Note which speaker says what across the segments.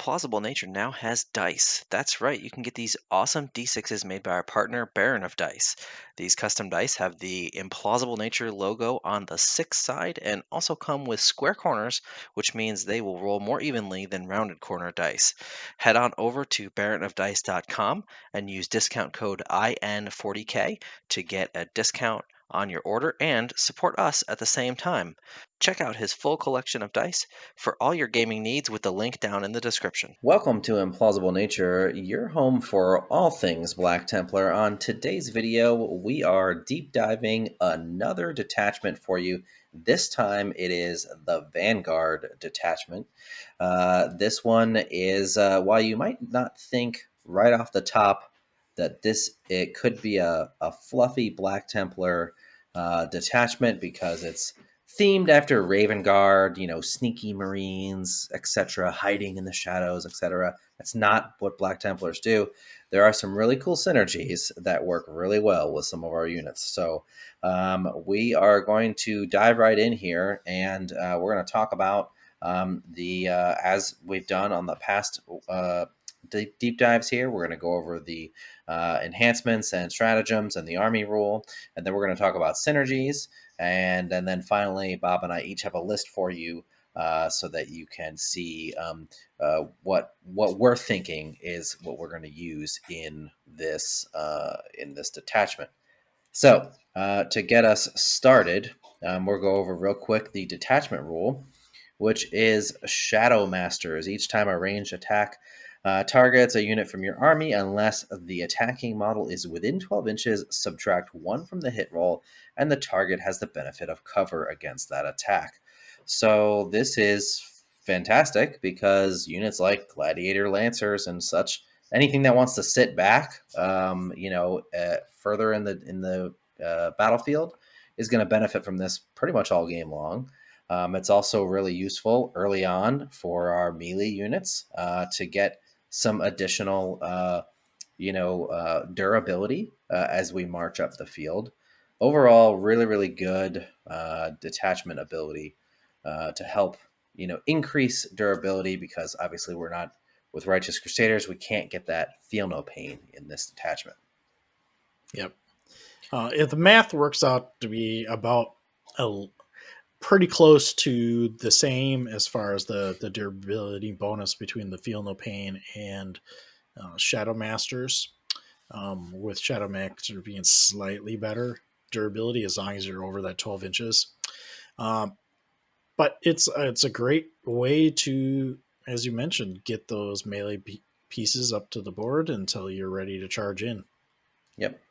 Speaker 1: Implausible Nature now has dice. That's right, you can get these awesome D6s made by our partner, Baron of Dice. These custom dice have the Implausible Nature logo on the 6 side and also come with square corners, which means they will roll more evenly than rounded corner dice. Head on over to baronofdice.com and use discount code IN40K to get a discount on your order and support us at the same time. Check out his full collection of dice for all your gaming needs with the link down in the description.
Speaker 2: Welcome to Implausible Nature, your home for all things Black Templar. On today's video, we are deep diving another detachment for you. This time it is the Vanguard detachment. This one is, while you might not think right off the top that it could be a fluffy Black Templar detachment because it's themed after Raven Guard, sneaky Marines, etc., hiding in the shadows, etc. That's not what Black Templars do. There are some really cool synergies that work really well with some of our units. So we are going to dive right in here, and we're going to talk about as we've done on the past deep dives here. We're going to go over the enhancements and stratagems and the army rule, and then we're going to talk about synergies. And then finally, Bob and I each have a list for you so that you can see what we're thinking is what we're going to use in this detachment. So to get us started, we'll go over real quick the detachment rule, which is Shadow Masters. Each time a ranged attack targets a unit from your army, unless the attacking model is within 12 inches, subtract 1 from the hit roll, and the target has the benefit of cover against that attack. So this is fantastic because units like Gladiator Lancers and such, anything that wants to sit back, further in the battlefield, is going to benefit from this pretty much all game long. It's also really useful early on for our melee units to get some additional, durability as we march up the field. Overall, really, really good detachment ability to help, increase durability because obviously we're not with Righteous Crusaders. We can't get that feel no pain in this detachment.
Speaker 3: Yep. If the math works out to be about pretty close to the same as far as the durability bonus between the Feel No Pain and Shadow Masters, with Shadow Master being slightly better durability as long as you're over that 12 inches. But it's a great way to, as you mentioned, get those melee pieces up to the board until you're ready to charge in.
Speaker 2: Yep,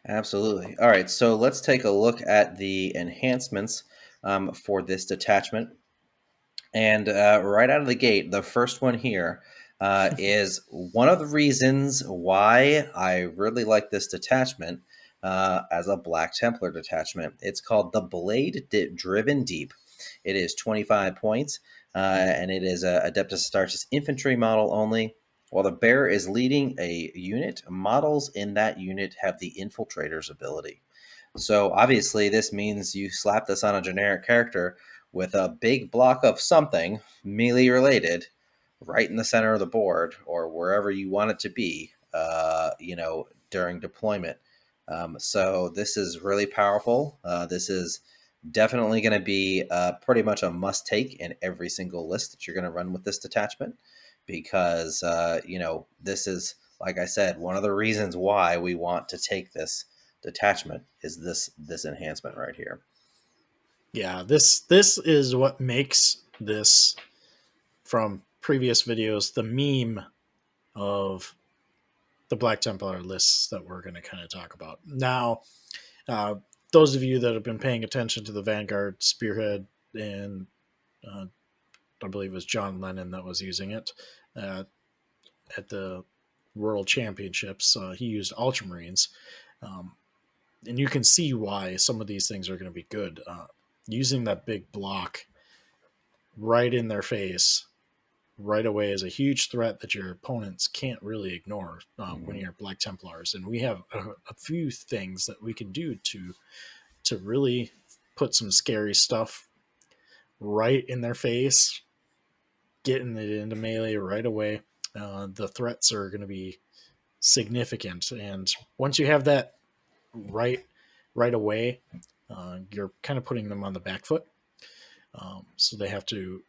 Speaker 2: absolutely. All right, so let's take a look at the enhancements for this detachment. And right out of the gate, the first one here is one of the reasons why I really like this detachment as a Black Templar detachment. It's called the Blade Driven Deep. It is 25 points, and it is a Adeptus Astartes infantry model only. While the bearer is leading a unit, models in that unit have the Infiltrator's ability. So obviously this means you slap this on a generic character with a big block of something melee related right in the center of the board or wherever you want it to be, during deployment. So this is really powerful. This is definitely going to be pretty much a must take in every single list that you're going to run with this detachment because, this is, like I said, one of the reasons why we want to take this detachment is this enhancement right here.
Speaker 3: Yeah, this is what makes this, from previous videos, the meme of the Black Templar lists that we're going to kind of talk about. Now, those of you that have been paying attention to the Vanguard Spearhead, and I believe it was John Lennon that was using it at the World Championships, he used Ultramarines. And you can see why some of these things are going to be good. Using that big block right in their face right away is a huge threat that your opponents can't really ignore when you're Black Templars. And we have a few things that we can do to really put some scary stuff right in their face getting it into melee right away. The threats are going to be significant, and once you have that right away, you're kind of putting them on the back foot. So they have to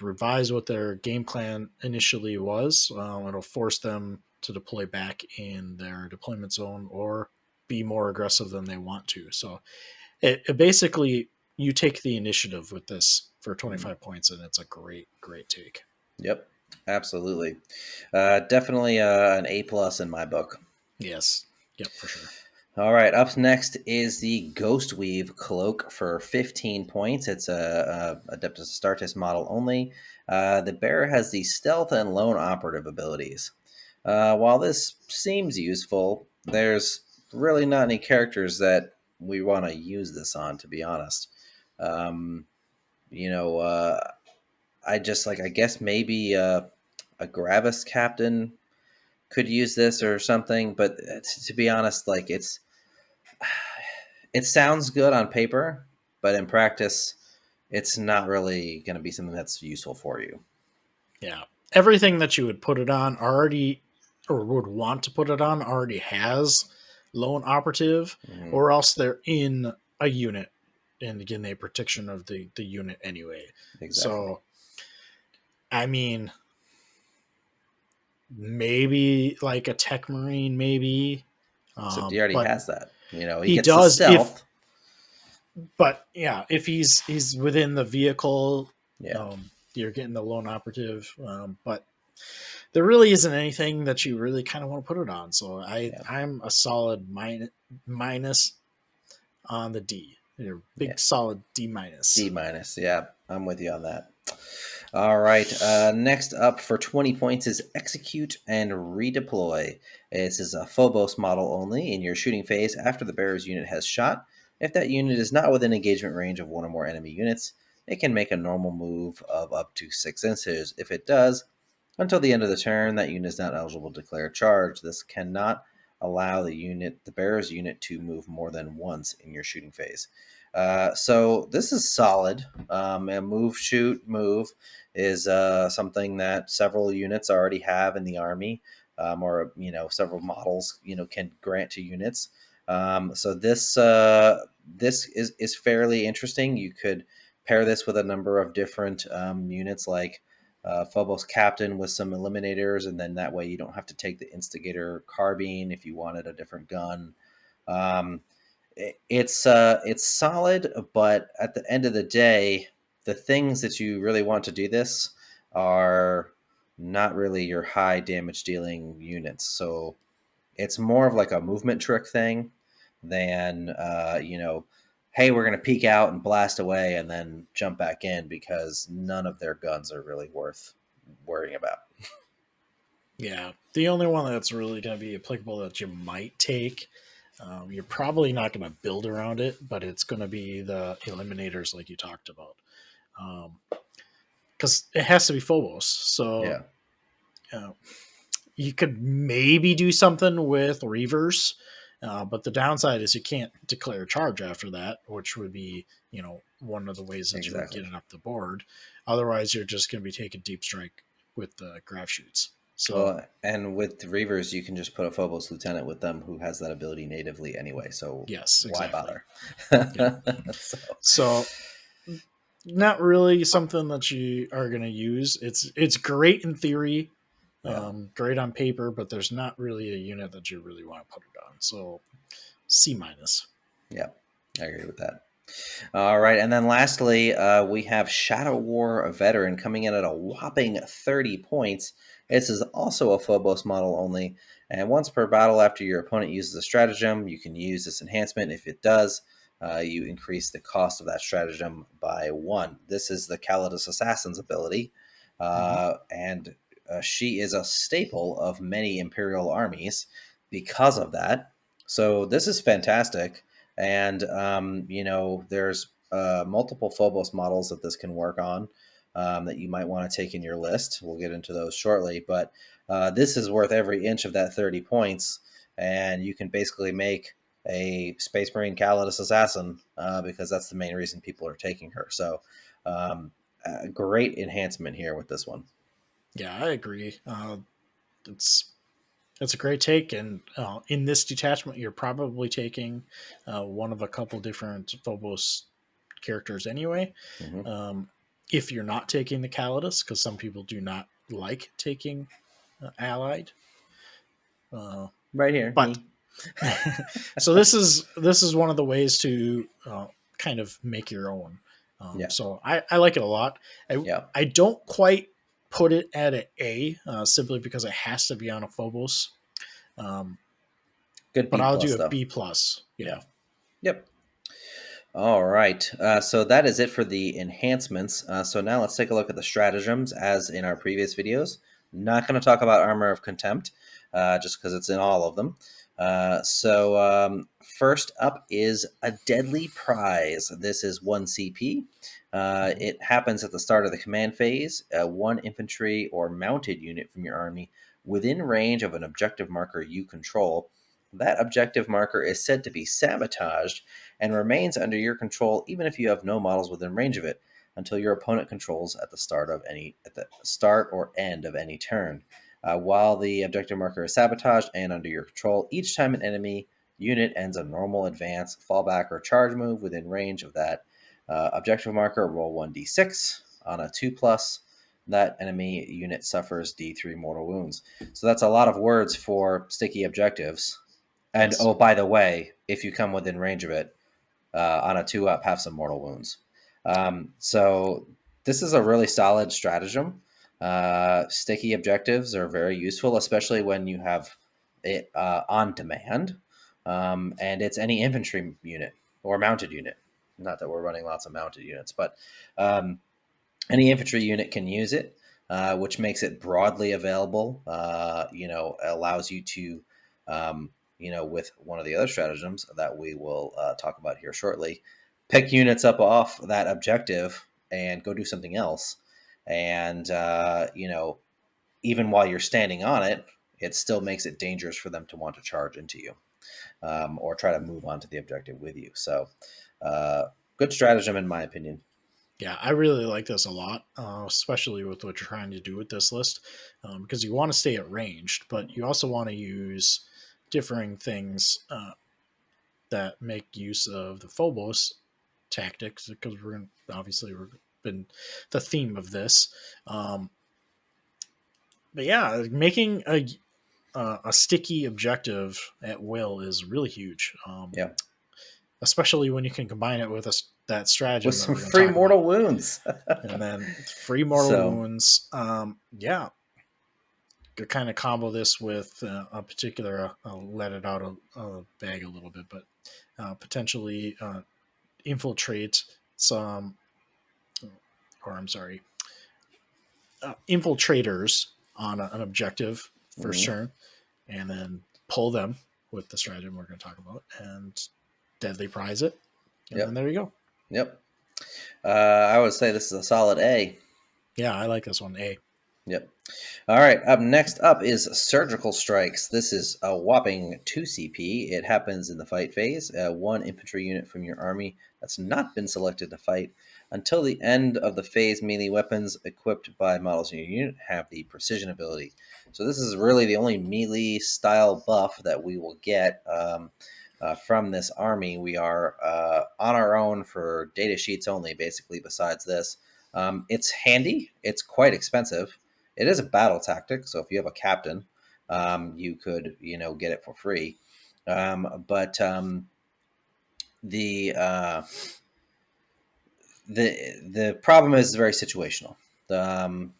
Speaker 3: revise what their game plan initially was. It'll force them to deploy back in their deployment zone or be more aggressive than they want to. So it basically, you take the initiative with this for 25 points, and it's a great take.
Speaker 2: Yep, absolutely. Definitely an A plus in my book.
Speaker 3: Yes. Yep, for sure.
Speaker 2: All right, up next is the Ghostweave Cloak for 15 points. It's a Adeptus Astartes model only. The bearer has the stealth and lone operative abilities. While this seems useful, there's really not any characters that we want to use this on, to be honest. Um, you know, I just I guess maybe a Gravis captain could use this or something, but to be honest, it sounds good on paper, but in practice, it's not really going to be something that's useful for you.
Speaker 3: Yeah. Everything that you would put it on already, or would want to put it on, already has lone operative,
Speaker 2: Mm-hmm.
Speaker 3: or else they're in a unit. And again, they protection of the unit anyway.
Speaker 2: Exactly.
Speaker 3: So, I mean, maybe like a tech marine, maybe.
Speaker 2: Except he already
Speaker 3: But
Speaker 2: has that. He
Speaker 3: he
Speaker 2: gets the
Speaker 3: does
Speaker 2: stealth.
Speaker 3: but yeah, if he's within the vehicle,
Speaker 2: Yeah.
Speaker 3: you're getting the lone operative. But there really isn't anything that you really kind of want to put it on. So
Speaker 2: Yeah.
Speaker 3: I'm a solid minus on the D. You're
Speaker 2: Yeah.
Speaker 3: big solid D minus.
Speaker 2: D minus. Yeah. I'm with you on that. All right. Next up for 20 points is Execute and Redeploy. This is a Phobos model only in your shooting phase after the bearer's unit has shot. If that unit is not within engagement range of one or more enemy units, it can make a normal move of up to 6 inches. If it does, until the end of the turn, that unit is not eligible to declare a charge. This cannot allow the bearer's unit, to move more than once in your shooting phase. So this is solid. A move, shoot, move is something that several units already have in the army, or several models can grant to units. So this is fairly interesting. You could pair this with a number of different units, like Phobos Captain with some eliminators, and then that way you don't have to take the Instigator carbine if you wanted a different gun. Um, it's solid, but at the end of the day, the things that you really want to do this are not really your high damage dealing units. So it's more of like a movement trick thing than hey, we're going to peek out and blast away and then jump back in, because none of their guns are really worth worrying about.
Speaker 3: Yeah, the only one that's really going to be applicable that you might take, you're probably not going to build around it, but it's going to be the eliminators, like you talked about, because it has to be Phobos. So
Speaker 2: Yeah,
Speaker 3: uh, you could maybe do something with Reavers, but the downside is you can't declare a charge after that, which would be one of the ways that you would
Speaker 2: exactly.
Speaker 3: get it up the board. Otherwise, you're just going to be taking deep strike with the graph shoots. So
Speaker 2: Well, and with the Reavers, you can just put a Phobos Lieutenant with them who has that ability natively anyway. So
Speaker 3: yes,
Speaker 2: why
Speaker 3: exactly.
Speaker 2: bother?
Speaker 3: Yeah.
Speaker 2: So,
Speaker 3: So not really something that you are going to use. It's great in theory,
Speaker 2: yeah,
Speaker 3: great on paper, but there's not really a unit that you really want to put it on. So C minus.
Speaker 2: yeah, I agree with that. All right, and then lastly, we have Shadow War Veteran coming in at a whopping 30 points. This is also a Phobos model only, and once per battle after your opponent uses a stratagem, you can use this enhancement. If it does, you increase the cost of that stratagem by 1. This is the Calidus Assassin's ability,
Speaker 3: Mm-hmm.
Speaker 2: and she is a staple of many Imperial armies because of that. So this is fantastic. And there's multiple Phobos models that this can work on, that you might want to take in your list. We'll get into those shortly, but this is worth every inch of that 30 points, and you can basically make a Space Marine Calidus Assassin, because that's the main reason people are taking her. So a great enhancement here with this one.
Speaker 3: Yeah, I agree. It's That's a great take, and in this detachment, you're probably taking one of a couple different Phobos characters anyway.
Speaker 2: Hmm.
Speaker 3: Um, if you're not taking the Calidus, because some people do not like taking allied, uh,
Speaker 2: Right here,
Speaker 3: but
Speaker 2: me.
Speaker 3: so this is one of the ways to kind of make your own.
Speaker 2: Yeah,
Speaker 3: So I like it a lot. I
Speaker 2: yeah.
Speaker 3: I don't quite put it at an A simply because it has to be on a Phobos. Um,
Speaker 2: Good
Speaker 3: but
Speaker 2: B
Speaker 3: I'll
Speaker 2: plus
Speaker 3: do a
Speaker 2: though.
Speaker 3: B plus.
Speaker 2: Yeah.
Speaker 3: Yeah.
Speaker 2: Yep. All right. So that is it for the enhancements. So now let's take a look at the stratagems as in our previous videos. Not going to talk about Armor of Contempt, just because it's in all of them. First up is a Deadly Prize. This is 1 CP.
Speaker 3: Mhm.
Speaker 2: It happens at the start of the command phase. One infantry or mounted unit from your army within range of an objective marker you control. That objective marker is said to be sabotaged and remains under your control even if you have no models within range of it until your opponent controls at the start or end of any turn. While the objective marker is sabotaged and under your control, each time an enemy unit ends a normal advance, fallback, or charge move within range of that objective marker, roll 1d6 on a 2 plus. That enemy unit suffers d3 mortal wounds. So that's a lot of words for sticky objectives. And
Speaker 3: Yes.
Speaker 2: oh, by the way, if you come within range of it, on a 2 up, have some mortal wounds. So this is a really solid stratagem. Sticky objectives are very useful, especially when you have it on demand. And it's any infantry unit or mounted unit. Not that we're running lots of mounted units, but um, any infantry unit can use it, which makes it broadly available. Allows you to, with one of the other stratagems that we will talk about here shortly, pick units up off that objective and go do something else. And, even while you're standing on it, it still makes it dangerous for them to want to charge into you or try to move on to the objective with you. So, good stratagem, in my opinion.
Speaker 3: Yeah, I really like this a lot, especially with what you're trying to do with this list, because you want to stay at ranged, but you also want to use differing things that make use of the Phobos tactics, because we're been the theme of this. Um, but yeah, making a sticky objective at will is really huge,
Speaker 2: Yeah.
Speaker 3: especially when you can combine it with that
Speaker 2: With
Speaker 3: stratagem that
Speaker 2: some
Speaker 3: we're going to
Speaker 2: free
Speaker 3: talk about.
Speaker 2: mortal wounds.
Speaker 3: And then free mortal
Speaker 2: So,
Speaker 3: wounds. Yeah, could kind of combo this with a particular. I'll let it out of bag a little bit, but potentially infiltrate some, or I'm sorry, infiltrators on an objective first
Speaker 2: mhm,
Speaker 3: turn, and then pull them with the stratagem we're going to talk about, and deadly prize it, and then
Speaker 2: yep,
Speaker 3: there you go.
Speaker 2: yep. I would say this is a solid A.
Speaker 3: Yeah, I like this one. A.
Speaker 2: Yep. All right. Up next up is Surgical Strikes. This is a whopping 2 CP. It happens in the fight phase. One infantry unit from your army that's not been selected to fight. Until the end of the phase, melee weapons equipped by models in your unit have the precision ability. So this is really the only melee style buff that we will get from this army. We are on our own for data sheets only, basically, besides this. It's handy. It's quite expensive. It is a battle tactic, so if you have a captain, you could get it for free. But the the problem is very situational. Um,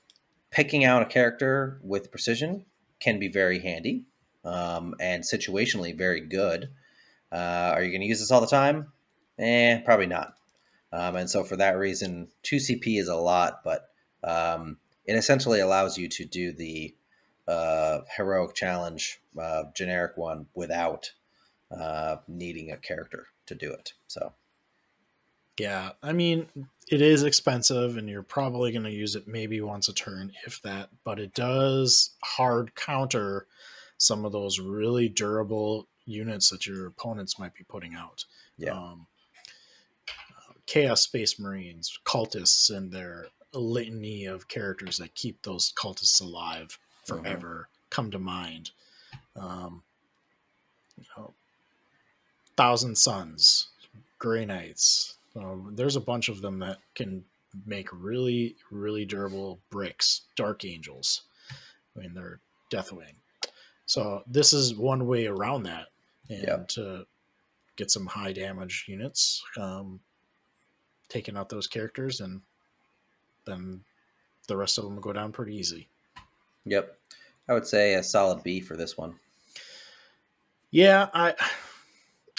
Speaker 2: Picking out a character with precision can be very handy and situationally very good. Are you going to use this all the time? Probably not. And so for that reason, 2 CP is a lot, but it essentially allows you to do the heroic challenge, generic one, without needing a character to do it. So,
Speaker 3: Yeah, I mean, it is expensive, and you're probably going to use it maybe once a turn, if that. But it does hard counter some of those really durable units that your opponents might be putting out.
Speaker 2: yeah.
Speaker 3: Um, Chaos Space Marines, cultists in there, a litany of characters that keep those cultists alive forever come to mind. You know, Thousand Suns, Grey Knights. There's a bunch of them that can make really, really durable bricks. Dark Angels. I mean, they're Deathwing. So this is one way around that, and
Speaker 2: Yep.
Speaker 3: to get some high damage units, taking out those characters, and then the rest of them go down pretty easy.
Speaker 2: Yep. I would say a solid B for this one.
Speaker 3: Yeah, I'm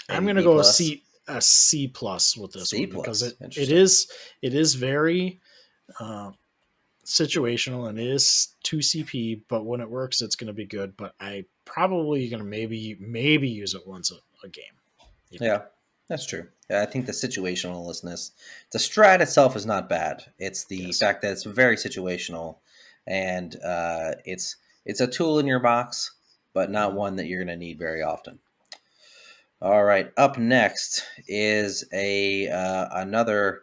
Speaker 2: Maybe
Speaker 3: gonna
Speaker 2: B
Speaker 3: go
Speaker 2: plus.
Speaker 3: A C plus with this
Speaker 2: C
Speaker 3: one because
Speaker 2: plus.
Speaker 3: it
Speaker 2: Interesting.
Speaker 3: is very uh, situational and it is 2 CP, but when it works, it's going to be good. But I probably going to maybe use it once a game.
Speaker 2: Yeah, that's true. Yeah, I think the situationalness, the strat itself is not bad. It's the
Speaker 3: Yes.
Speaker 2: fact that it's very situational, and it's a tool in your box, but not one that you're going to need very often. All right, up next is a another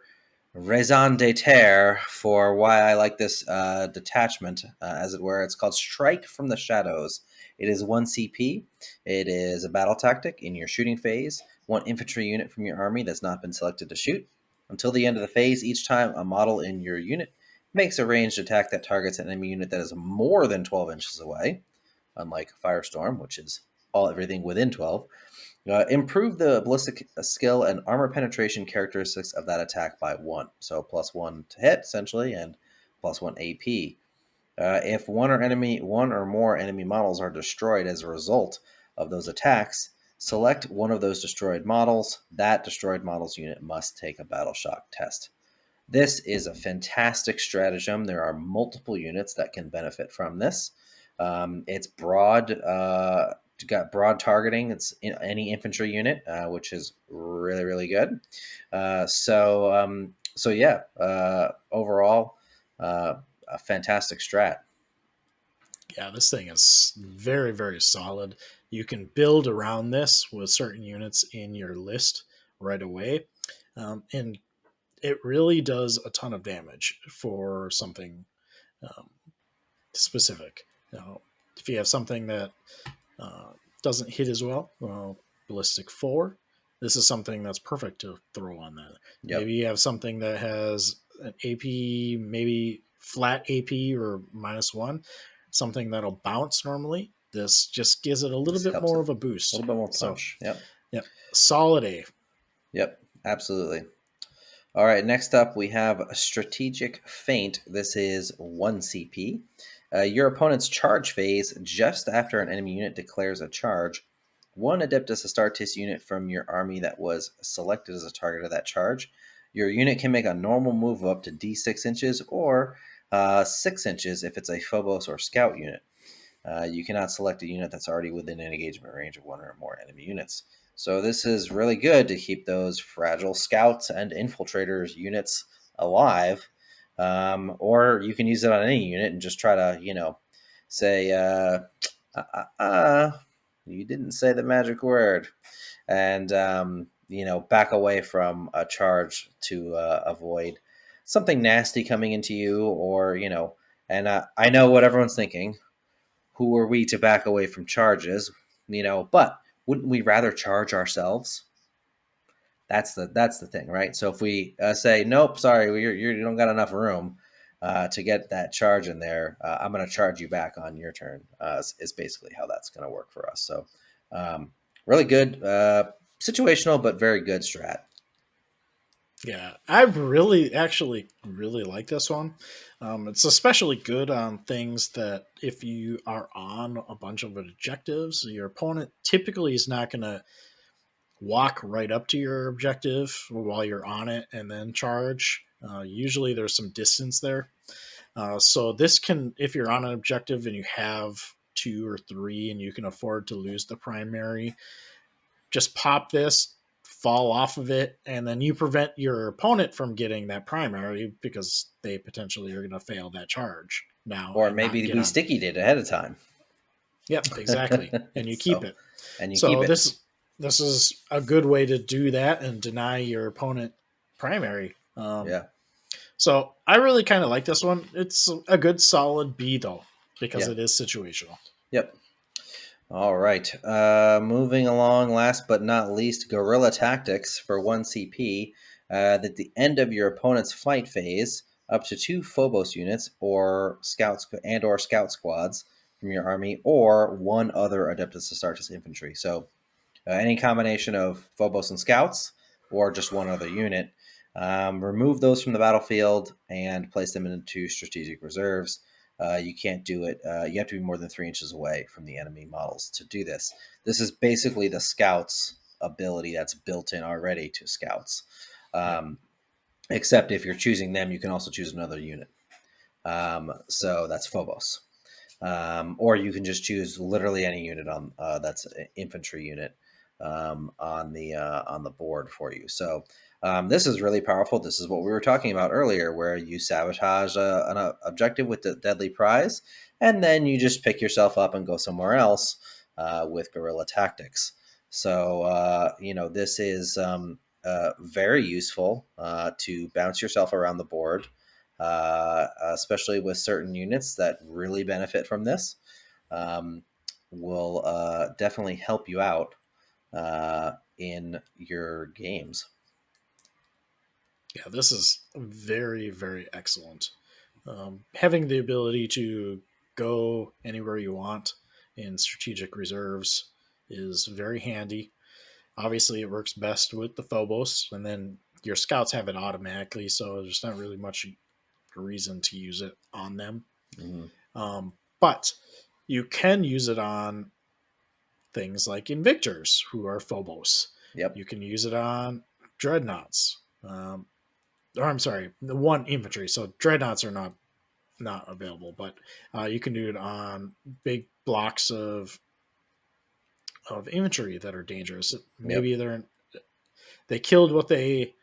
Speaker 2: raison d'etre for why I like this detachment, as it were. It's called Strike from the Shadows. It is 1 CP. It is a battle tactic in your shooting phase. One infantry unit from your army that's not been selected to shoot. Until the end of the phase, each time a model in your unit makes a ranged attack that targets an enemy unit that is more than 12 inches away, unlike Firestorm, which is everything within 12. Improve the ballistic skill and armor penetration characteristics of that attack by 1. So +1 to hit, essentially, and +1 AP. If one or more enemy models are destroyed as a result of those attacks, select one of those destroyed models. That destroyed model's unit must take a battle shock test. This is a fantastic stratagem. There are multiple units that can benefit from this. It's broad. Got broad targeting. It's in any infantry unit, which is really, really good. So yeah. Overall, a fantastic strat.
Speaker 3: Yeah, this thing is very, very solid. You can build around this with certain units in your list right away. And it really does a ton of damage for something um, specific. Now, if you have something that uh, doesn't hit as well, Ballistic 4, this is something that's perfect to throw on that.
Speaker 2: Yep.
Speaker 3: Maybe you have something that has an AP, maybe flat AP or -1, something that'll bounce normally. This just gives it a little
Speaker 2: This
Speaker 3: bit
Speaker 2: helps
Speaker 3: more
Speaker 2: it
Speaker 3: of a
Speaker 2: a
Speaker 3: boost.
Speaker 2: little bit more
Speaker 3: So,
Speaker 2: punch. Yep.
Speaker 3: yeah, solid A.
Speaker 2: Yep. Absolutely. All right, next up we have a strategic feint. This is 1 CP. Your opponent's charge phase, just after an enemy unit declares a charge, one Adeptus Astartes unit from your army that was selected as a target of that charge. Your unit can make a normal move up to D6 inches or 6 inches if it's a Phobos or Scout unit. You cannot select a unit that's already within an engagement range of one or more enemy units. So this is really good to keep those fragile scouts and infiltrators units alive. Or you can use it on any unit and just try to, say, you didn't say the magic word. And, back away from a charge to avoid something nasty coming into you and I know what everyone's thinking. Who are we to back away from charges? But wouldn't we rather charge ourselves? That's the thing, right? So if we say nope, sorry, you don't got enough room to get that charge in there, I'm going to charge you back on your turn. Is basically how that's going to work for us. So really good, situational, but very good strat.
Speaker 3: Yeah, I really actually really like this one. It's especially good on things that if you are on a bunch of objectives, your opponent typically is not going to walk right up to your objective while you're on it and then charge. Usually there's some distance there. So this can, if you're on an objective and you have 2 or 3 and you can afford to lose the primary, just pop this, fall off of it, and then you prevent your opponent from getting that primary because they potentially are going to fail that charge now
Speaker 2: Or
Speaker 3: and not
Speaker 2: maybe
Speaker 3: get
Speaker 2: we
Speaker 3: on.
Speaker 2: sticky did ahead of time.
Speaker 3: Yep, exactly. And you keep
Speaker 2: So,
Speaker 3: it.
Speaker 2: and you keep
Speaker 3: So
Speaker 2: it.
Speaker 3: this is a good way to do that and deny your opponent primary.
Speaker 2: Yeah.
Speaker 3: So I really kind of like this one. It's a good solid B though, because
Speaker 2: Yeah.
Speaker 3: it is situational.
Speaker 2: Yep. All right. Moving along, last but not least, Guerilla Tactics for 1 CP. At the end of your opponent's fight phase, up to 2 Phobos units or scout squads from your army, or 1 other Adeptus Astartes infantry. So any combination of Phobos and scouts, or just 1 other unit. Remove those from the battlefield and place them into strategic reserves. You can't do it. You have to be more than 3 inches away from the enemy models to do this. This is basically the scouts ability that's built in already to scouts.
Speaker 3: Yep.
Speaker 2: Except if you're choosing them, you can also choose another unit. So that's Phobos. Or you can just choose literally any unit on that's an infantry unit on the board for you. So this is really powerful. This is what we were talking about earlier, where you sabotage an objective with the deadly prize, and then you just pick yourself up and go somewhere else with guerrilla tactics. So this is very useful to bounce yourself around the board, especially with certain units that really benefit from this. Um, will definitely help you out in your games.
Speaker 3: Yeah, this is very, very excellent. Having the ability to go anywhere you want in strategic reserves is very handy. Obviously, it works best with the Phobos, and then your scouts have it automatically, so there's not really much reason to use it on them.
Speaker 2: Mm-hmm.
Speaker 3: But you can use it on things like Invictors, who are Phobos.
Speaker 2: Yep.
Speaker 3: You can use it on Dreadnoughts. Or I'm sorry, the 1 infantry. So Dreadnoughts are not available, but you can do it on big blocks of infantry that are dangerous.
Speaker 2: Yep.
Speaker 3: Maybe they killed what they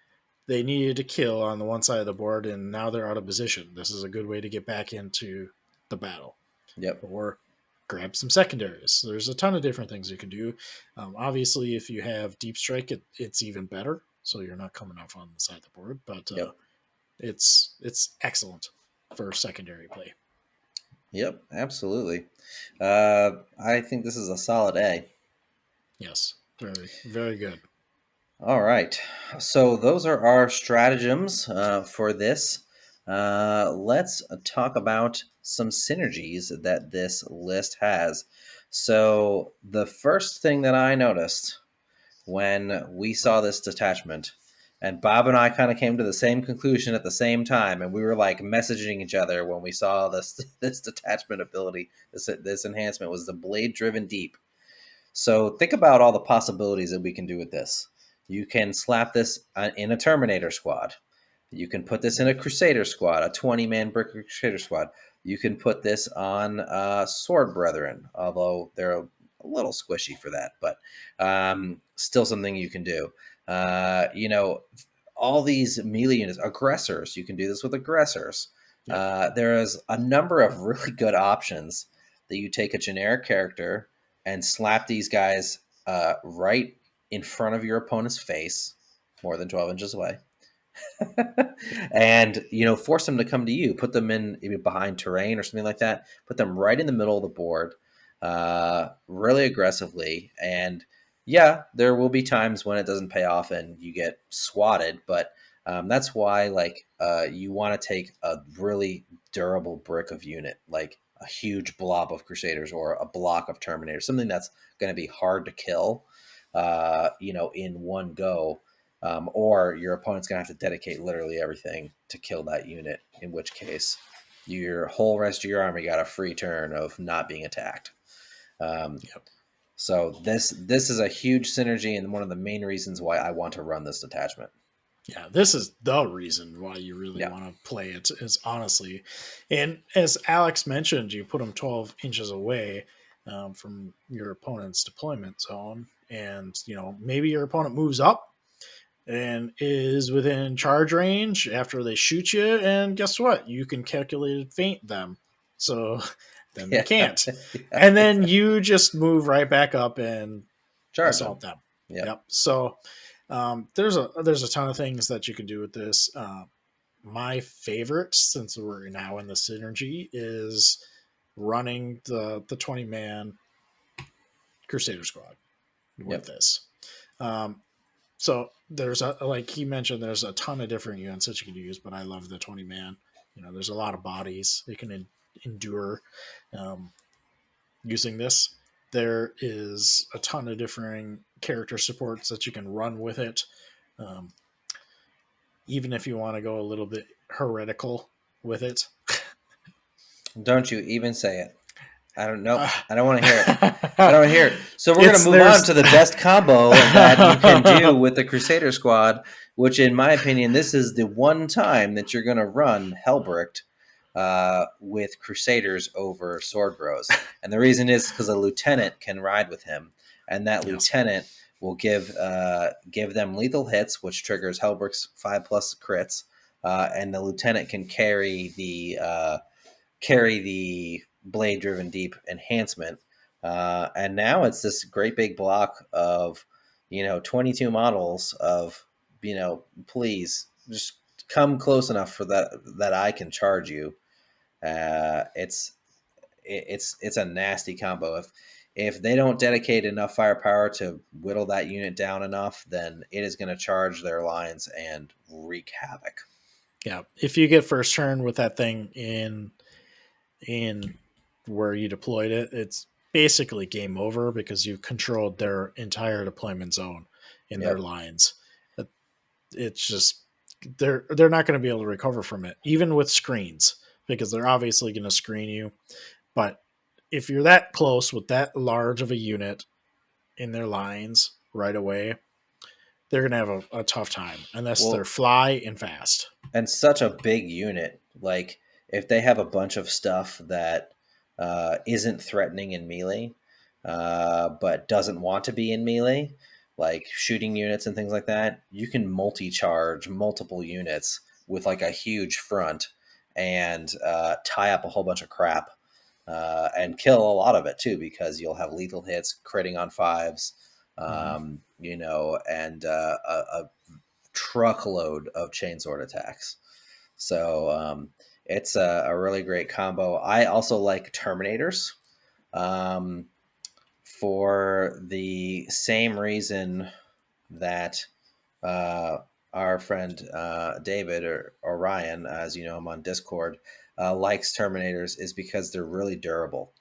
Speaker 3: needed to kill on the one side of the board, and now they're out of position. This is a good way to get back into the battle,
Speaker 2: Yep.
Speaker 3: or grab some secondaries. There's a ton of different things you can do. Obviously, if you have deep strike, it's even better. So you're not coming off on the side of the board, but
Speaker 2: Yep.
Speaker 3: it's excellent for secondary play.
Speaker 2: Yep. Absolutely. I think this is a solid A.
Speaker 3: Yes, very very good.
Speaker 2: All right. So those are our stratagems for this. Let's talk about some synergies that this list has. So the first thing that I noticed when we saw this detachment, and Bob and I kind of came to the same conclusion at the same time, and we were like messaging each other when we saw this this detachment ability, this enhancement, was the blade driven deep. So think about all the possibilities that we can do with this. You can slap this in a Terminator squad. You can put this in a Crusader squad, a 20-man brick Crusader squad. You can put this on Sword Brethren, although they're a little squishy for that, but still something you can do. All these melee units, aggressors, you can do this with aggressors.
Speaker 3: Yep.
Speaker 2: There is a number of really good options that you take a generic character and slap these guys right in front of your opponent's face, more than 12 inches away. And force them to come to you, put them in behind terrain or something like that, put them right in the middle of the board, really aggressively. And yeah, there will be times when it doesn't pay off and you get swatted, but that's why you want to take a really durable brick of unit, like a huge blob of Crusaders or a block of Terminators, something that's going to be hard to kill in one go. Or your opponent's going to have to dedicate literally everything to kill that unit, in which case your whole rest of your army got a free turn of not being attacked.
Speaker 3: Yep.
Speaker 2: So this is a huge synergy and one of the main reasons why I want to run this detachment.
Speaker 3: Yeah, this is the reason why you really
Speaker 2: Yeah.
Speaker 3: want to play it, is honestly. And as Alex mentioned, you put them 12 inches away from your opponent's deployment zone. And, maybe your opponent moves up and is within charge range after they shoot you. And guess what? You can calculate feint them. So then they
Speaker 2: Yeah.
Speaker 3: can't.
Speaker 2: Yeah,
Speaker 3: And then
Speaker 2: exactly.
Speaker 3: you just move right back up and
Speaker 2: Charge them.
Speaker 3: assault them.
Speaker 2: Yep.
Speaker 3: Yep. So there's a ton of things that you can do with this. my favorite, since we're now in the synergy, is running the 20-man Crusader Squad with
Speaker 2: Yep.
Speaker 3: this. Um, so there's a, like he mentioned, there's a ton of different units that you can use, but I love the 20-man. There's a lot of bodies they can endure um, using this. There is a ton of different character supports that you can run with it. Um, Even if you want to go a little bit heretical with it.
Speaker 2: Don't you even say it. I don't know.
Speaker 3: Uh,
Speaker 2: I don't want to hear it. I don't want to hear it. So we're going to
Speaker 3: it's
Speaker 2: move on
Speaker 3: there's
Speaker 2: to the best combo that you can do with the Crusader Squad, which, in my opinion, this is the one time that you're going to run Helbricht with Crusaders over Sword Bros. And the reason is because a lieutenant can ride with him, and that
Speaker 3: yes.
Speaker 2: lieutenant will give them lethal hits, which triggers Helbricht's 5+ crits, and the lieutenant can carry the blade driven deep enhancement. And now it's this great big block of 22 models of please just come close enough for that I can charge you. It's a nasty combo. If they don't dedicate enough firepower to whittle that unit down enough, then it is going to charge their lines and wreak havoc.
Speaker 3: Yeah. If you get first turn with that thing in where you deployed it, it's basically game over because you've controlled their entire deployment zone in their
Speaker 2: Yep.
Speaker 3: lines. It's just they're not going to be able to recover from it, even with screens, because they're obviously going to screen you. But if you're that close with that large of a unit in their lines right away, they're going to have a tough time unless they're
Speaker 2: Well,
Speaker 3: fly and fast.
Speaker 2: and such a big unit. Like if they have a bunch of stuff that isn't threatening in melee, but doesn't want to be in melee, like shooting units and things like that, you can multi-charge multiple units with like a huge front and tie up a whole bunch of crap and kill a lot of it too, because you'll have lethal hits, critting on fives,
Speaker 3: Mm-hmm.
Speaker 2: and a truckload of chainsword attacks. So it's a really great combo. I also like Terminators um, for the same reason that uh, our friend David or Ryan, as you know him on Discord, likes Terminators, is because they're really durable.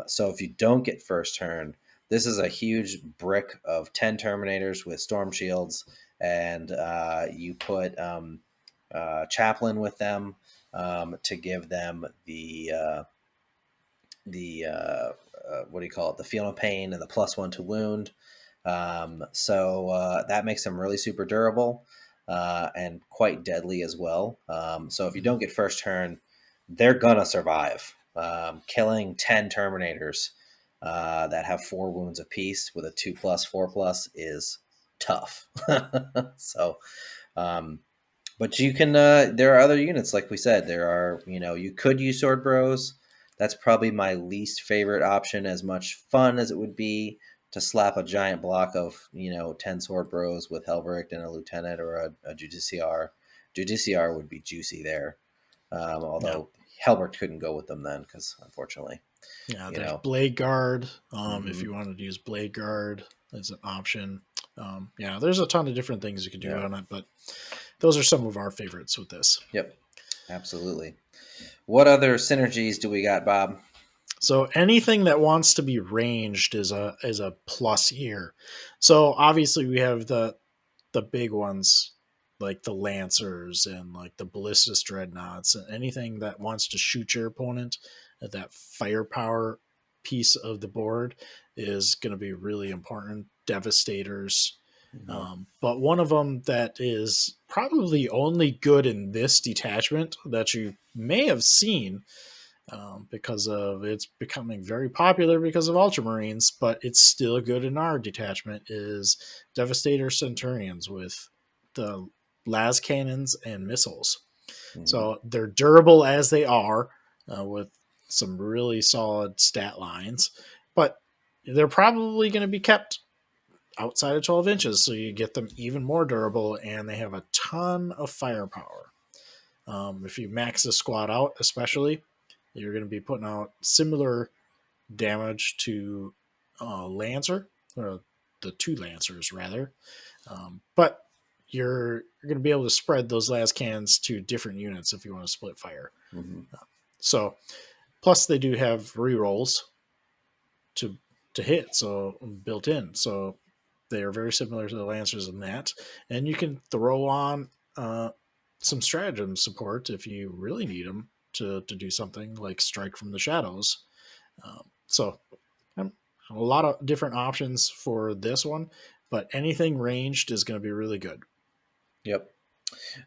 Speaker 2: So if you don't get first turn, this is a huge brick of 10 Terminators with storm shields, and you put Chaplain with them to give them the what do you call it? The feel no pain and the +1 to wound. So that makes them really super durable and quite deadly as well. So if you don't get first turn, they're gonna survive. Killing 10 Terminators that have 4 wounds apiece with a 2+, 4+ is tough. So, um, but you can. There are other units, like we said. There are. You could use Sword Bros. That's probably my least favorite option. As much fun as it would be to slap a giant block of 10 Sword Bros with Helbricht and a Lieutenant or a Judiciar. Judiciar would be juicy there.
Speaker 3: Yeah.
Speaker 2: Although Helbricht couldn't go with them then, because unfortunately,
Speaker 3: Yeah,
Speaker 2: you
Speaker 3: there's
Speaker 2: know.
Speaker 3: Blade Guard. If
Speaker 2: hmm
Speaker 3: you wanted to use Blade Guard as an option, yeah, there's a ton of different things you could do
Speaker 2: Yeah.
Speaker 3: on it, but those are some of our favorites with this.
Speaker 2: Yep. Absolutely. What other synergies do we got, Bob?
Speaker 3: So anything that wants to be ranged is a plus here. So obviously we have the big ones like the Lancers and like the Ballistus Dreadnoughts and anything that wants to shoot your opponent at that firepower piece of the board is going to be really important. Devastators.
Speaker 2: hmm
Speaker 3: But one of them that is probably only good in this detachment that you may have seen because of it's becoming very popular because of Ultramarines, but it's still good in our detachment is Devastator Centurions with the las cannons and missiles.
Speaker 2: hmm
Speaker 3: So they're durable as they are with some really solid stat lines, but they're probably going to be kept outside of 12 inches, so you get them even more durable, and they have a ton of firepower. If you max the squad out, especially, you're going to be putting out similar damage to Lancer, or the two Lancers rather. But you're going to be able to spread those las cannons to different units if you want to split fire.
Speaker 2: Mm-hmm.
Speaker 3: So, plus they do have rerolls to hit, so built in. So they are very similar to the Lancers in that, and you can throw on some stratagem support if you really need them to do something like strike from the shadows. So a lot of different options for this one, but anything ranged is going to be really good.
Speaker 2: Yep.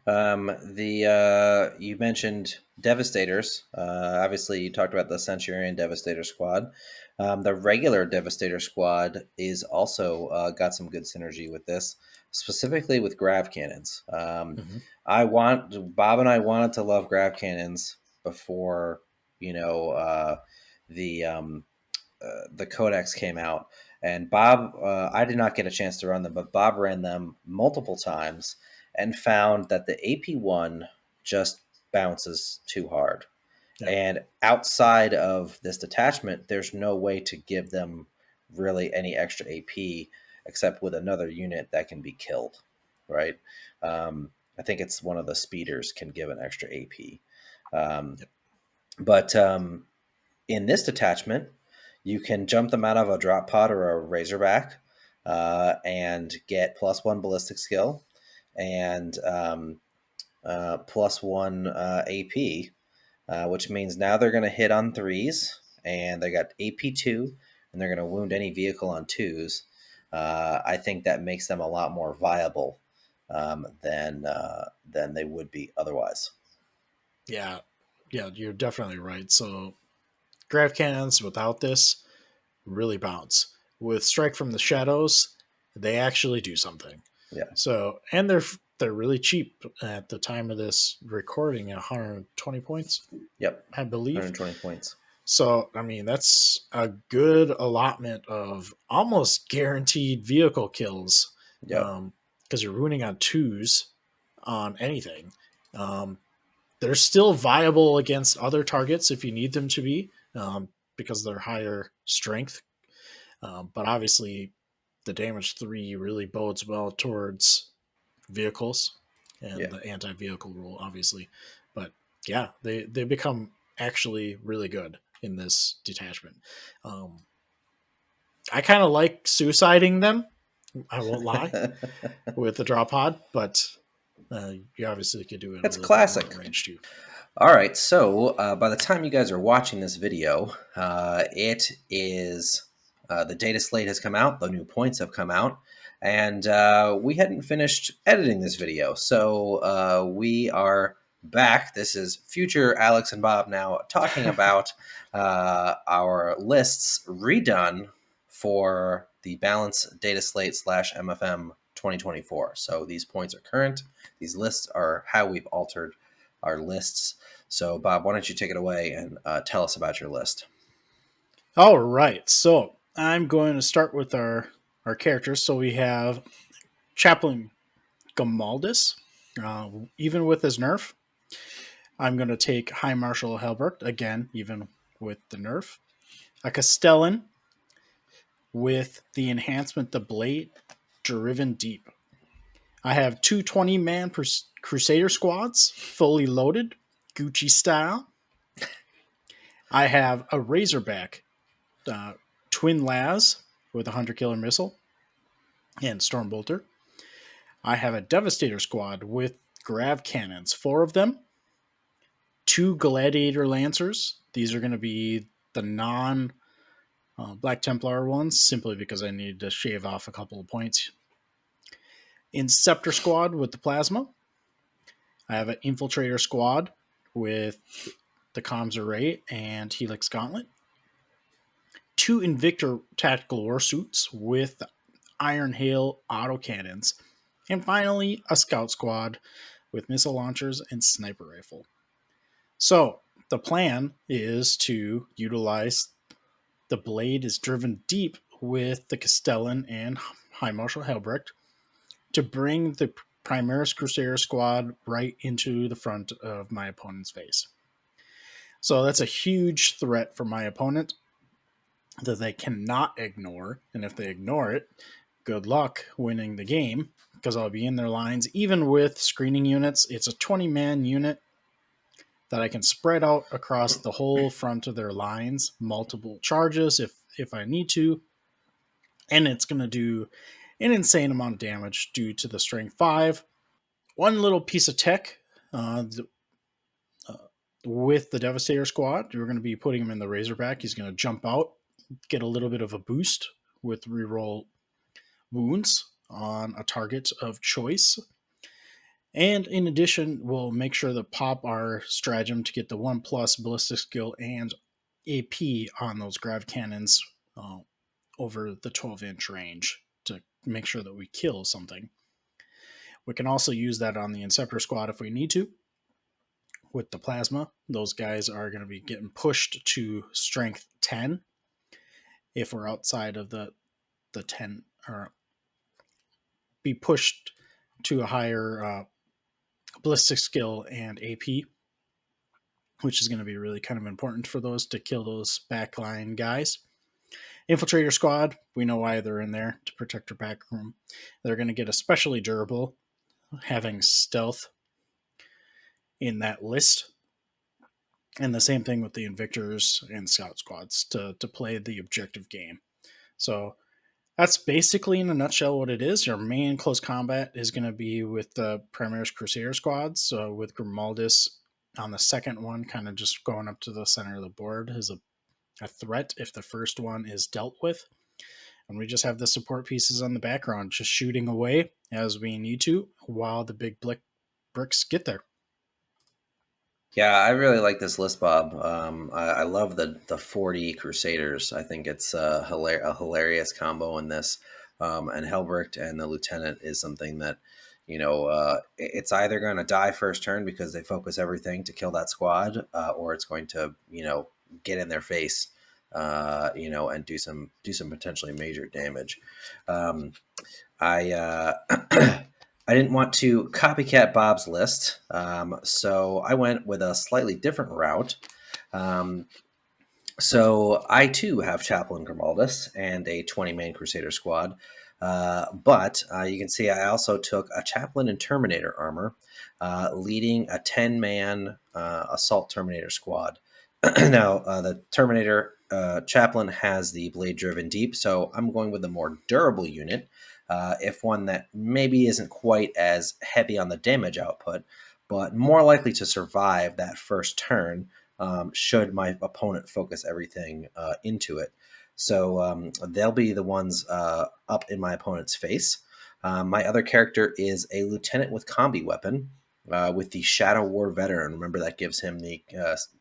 Speaker 2: You mentioned Devastators. Obviously, you talked about the Centurion Devastator squad. The regular Devastator squad is also got some good synergy with this, specifically with grav cannons.
Speaker 3: Mm-hmm.
Speaker 2: Bob and I wanted to love grav cannons before you know the the codex came out, and Bob, I did not get a chance to run them, but Bob ran them multiple times and found that the AP1 just bounces too hard.
Speaker 3: Yep.
Speaker 2: And outside of this detachment, there's no way to give them really any extra AP except with another unit that can be killed, right? I think it's one of the speeders can give an extra AP. Um,
Speaker 3: Yep.
Speaker 2: but in this detachment, you can jump them out of a drop pod or a razorback and get +1 ballistic skill and +1 AP, which means now they're going to hit on 3s and they got AP2 and they're going to wound any vehicle on 2s. I think that makes them a lot more viable than they would be otherwise.
Speaker 3: Yeah, yeah, you're definitely right. So grav cannons without this really bounce. With strike from the shadows, they actually do something.
Speaker 2: Yeah.
Speaker 3: So, and they're really cheap at the time of this recording, 120 points,
Speaker 2: Yep.
Speaker 3: I believe.
Speaker 2: 120 points.
Speaker 3: So, I mean, that's a good allotment of almost guaranteed vehicle kills,
Speaker 2: Yep.
Speaker 3: because you're ruining on 2s on anything. They're still viable against other targets if you need them to be, because they're higher strength. But obviously, the damage 3 really bodes well towards vehicles and
Speaker 2: Yeah.
Speaker 3: the anti-vehicle rule, obviously. But yeah, they become actually really good in this detachment. Um, I kind of like suiciding them. I won't lie with the drop pod, but you obviously could do it a
Speaker 2: That's
Speaker 3: little bit more
Speaker 2: classic.
Speaker 3: in range too.
Speaker 2: All right, so by the time you guys are watching this video, it is the data slate has come out, the new points have come out, and we hadn't finished editing this video, so we are back. This is future Alex and Bob now talking about our lists redone for the balance data slate / MFM 2024. So these points are current. These lists are how we've altered our lists. So, Bob, why don't you take it away and tell us about your list?
Speaker 3: All right, so I'm going to start with our characters. So we have Chaplain Gamaldus, even with his nerf. I'm going to take High Marshal Helbert, again, even with the nerf. A Castellan with the enhancement, the Blade, Driven Deep. I have two 20-man Crusader squads, fully loaded, Gucci style. I have a Razorback, Twin Laz with a 100 killer missile and Stormbolter. I have a Devastator squad with grav cannons, 4 of them, 2 Gladiator Lancers. These are going to be the non Black Templar ones, simply because I need to shave off a couple of points. Inceptor squad with the Plasma. I have an Infiltrator squad with the Comms Array and Helix Gauntlet. 2 Invictor tactical warsuits with Iron Hail autocannons. And finally, a Scout squad with missile launchers and sniper rifle. So, the plan is to utilize the Blade is driven deep with the Castellan and High Marshal Helbrecht to bring the Primaris Crusader squad right into the front of my opponent's face. So that's a huge threat for my opponent that they cannot ignore. And if they ignore it, good luck winning the game, because I'll be in their lines. Even with screening units, it's a 20-man unit that I can spread out across the whole front of their lines, multiple charges if I need to. And it's going to do an insane amount of damage due to the strength 5. One little piece of tech with the Devastator squad, you're going to be putting him in the Razorback. He's going to jump out, get a little bit of a boost with reroll wounds on a target of choice. And in addition, we'll make sure to pop our stratagem to get the 1+ ballistic skill and AP on those grav cannons over the 12-inch range to make sure that we kill something. We can also use that on the Inceptor squad if we need to. With the plasma, those guys are going to be getting pushed to strength 10 if we're outside of the 10, or be pushed to a higher ballistic skill and AP, which is going to be really kind of important for those to kill those backline guys. Infiltrator squad, we know why they're in there, to protect our back room. They're going to get especially durable, having stealth in that list. And the same thing with the Invictors and Scout squads to play the objective game. So that's basically in a nutshell what it is. Your main close combat is going to be with the Primaris Crusader squads. So with Grimaldus on the second one, kind of just going up to the center of the board is a threat if the first one is dealt with. And we just have the support pieces on the background, just shooting away as we need to while the big bricks get there.
Speaker 2: Yeah, I really like this list, Bob. I love the 40 Crusaders. I think it's a hilarious combo in this. And Helbricht and the Lieutenant is something that, it's either going to die first turn because they focus everything to kill that squad, or it's going to, get in their face, and do some potentially major damage. I I didn't want to copycat Bob's list, so I went with a slightly different route. So I too have Chaplain Grimaldus and a 20-man Crusader squad, but you can see I also took a Chaplain and Terminator armor, leading a 10-man Assault Terminator squad. Now, the Terminator Chaplain has the blade-driven deep, so I'm going with the more durable unit, if one that maybe isn't quite as heavy on the damage output, but more likely to survive that first turn should my opponent focus everything into it. So they'll be the ones up in my opponent's face. My other character is a lieutenant with combi weapon with the Shadow War Veteran. Remember, that gives him the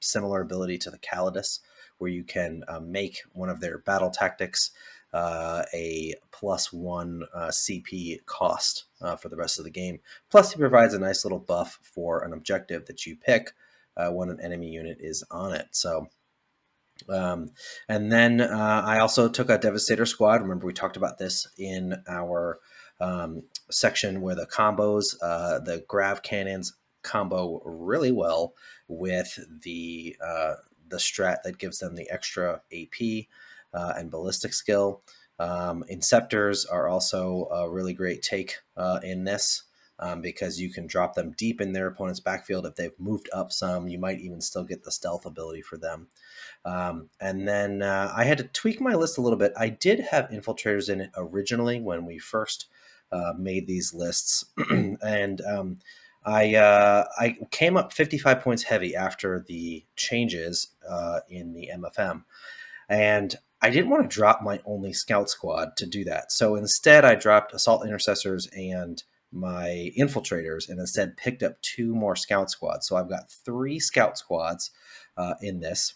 Speaker 2: similar ability to the Calidus, where you can make one of their battle tactics a +1 CP cost for the rest of the game. Plus, he provides a nice little buff for an objective that you pick when an enemy unit is on it. So, and then I also took a Devastator squad. Remember, we talked about this in our section where the combos, the grav cannons combo really well with the strat that gives them the extra AP and ballistic skill. Inceptors are also a really great take in this, because you can drop them deep in their opponent's backfield. If they've moved up some, you might even still get the stealth ability for them. And then I had to tweak my list a little bit. I did have infiltrators in it originally when we first made these lists, and I came up 55 points heavy after the changes in the MFM, and I didn't want to drop my only scout squad to do that. So instead, I dropped assault intercessors and my infiltrators, and instead picked up 2 more scout squads. So I've got 3 scout squads in this,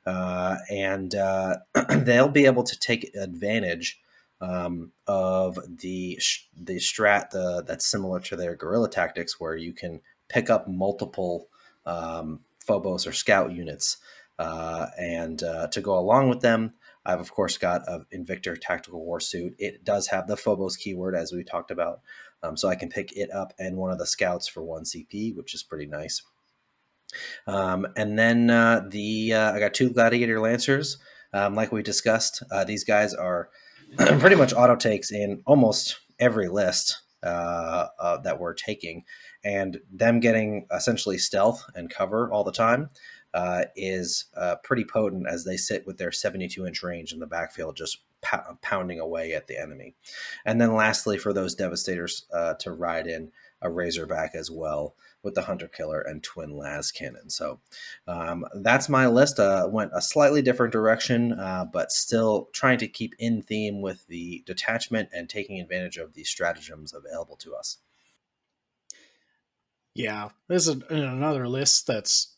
Speaker 2: and they'll be able to take advantage of the strat that's similar to their Guerilla Tactics, where you can pick up multiple Phobos or scout units and to go along with them. I've, of course, got an Invictor Tactical War Suit. It does have the Phobos keyword, as we talked about, so I can pick it up and one of the scouts for 1 CP, which is pretty nice. And then I got 2 Gladiator Lancers. Like we discussed, these guys are pretty much auto takes in almost every list that we're taking, and them getting essentially stealth and cover all the time is pretty potent, as they sit with their 72-inch range in the backfield, just pounding away at the enemy. And then lastly, for those Devastators to ride in a Razorback as well, with the Hunter Killer and Twin Las Cannon. So that's my list. Went a slightly different direction, but still trying to keep in theme with the detachment and taking advantage of the stratagems available to us.
Speaker 3: Yeah, this is another list that's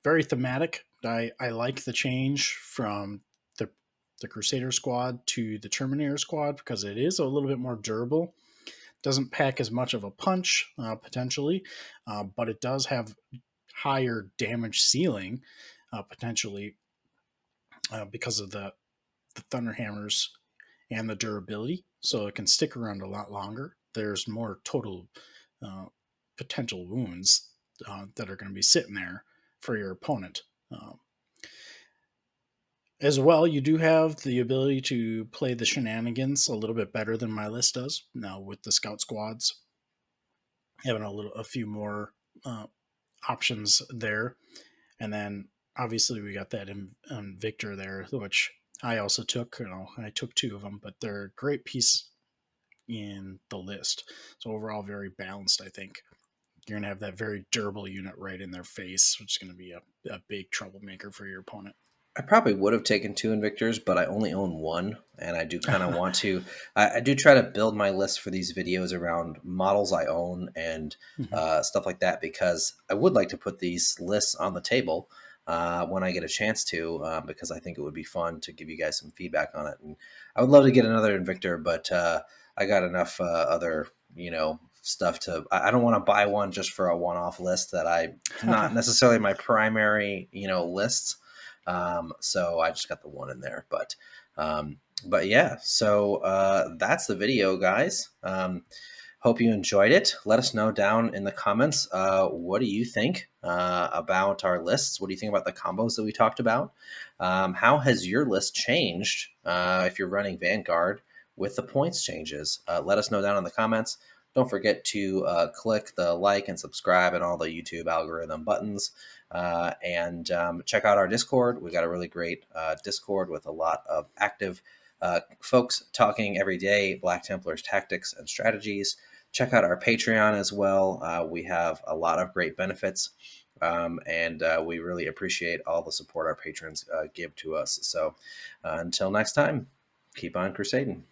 Speaker 3: very thematic. I like the change from the Crusader squad to the Terminator squad because it is a little bit more durable. Doesn't pack as much of a punch potentially, but it does have higher damage ceiling potentially because of the Thunderhammers and the durability. So it can stick around a lot longer. There's more total uh, potential wounds that are going to be sitting there for your opponent. As well, you do have the ability to play the shenanigans a little bit better than my list does now with the scout squads having a few more options there, and then obviously we got that Victor there, which I also took. I took 2 of them, but they're a great piece in the list. So overall, very balanced. I think you're gonna have that very durable unit right in their face, which is gonna be a big troublemaker for your opponent.
Speaker 2: I probably would have taken 2 Invictors, but I only own 1, and I do kind of want to. I do try to build my list for these videos around models I own and
Speaker 3: Mhm.
Speaker 2: stuff like that, because I would like to put these lists on the table when I get a chance to, because I think it would be fun to give you guys some feedback on it. And I would love to get another Invictor, but I got enough other, stuff to. I don't want to buy one just for a one-off list that I not necessarily my primary, lists. So I just got the 1 in there, but yeah, so that's the video, guys. Hope you enjoyed it. Let us know down in the comments. What do you think about our lists? What do you think about the combos that we talked about? How has your list changed if you're running Vanguard with the points changes? Let us know down in the comments. Don't forget to click the like and subscribe and all the YouTube algorithm buttons. And check out our Discord. We got a really great Discord with a lot of active folks talking every day, Black Templars tactics and strategies. Check out our Patreon as well. We have a lot of great benefits, and we really appreciate all the support our patrons give to us. So until next time, keep on crusading.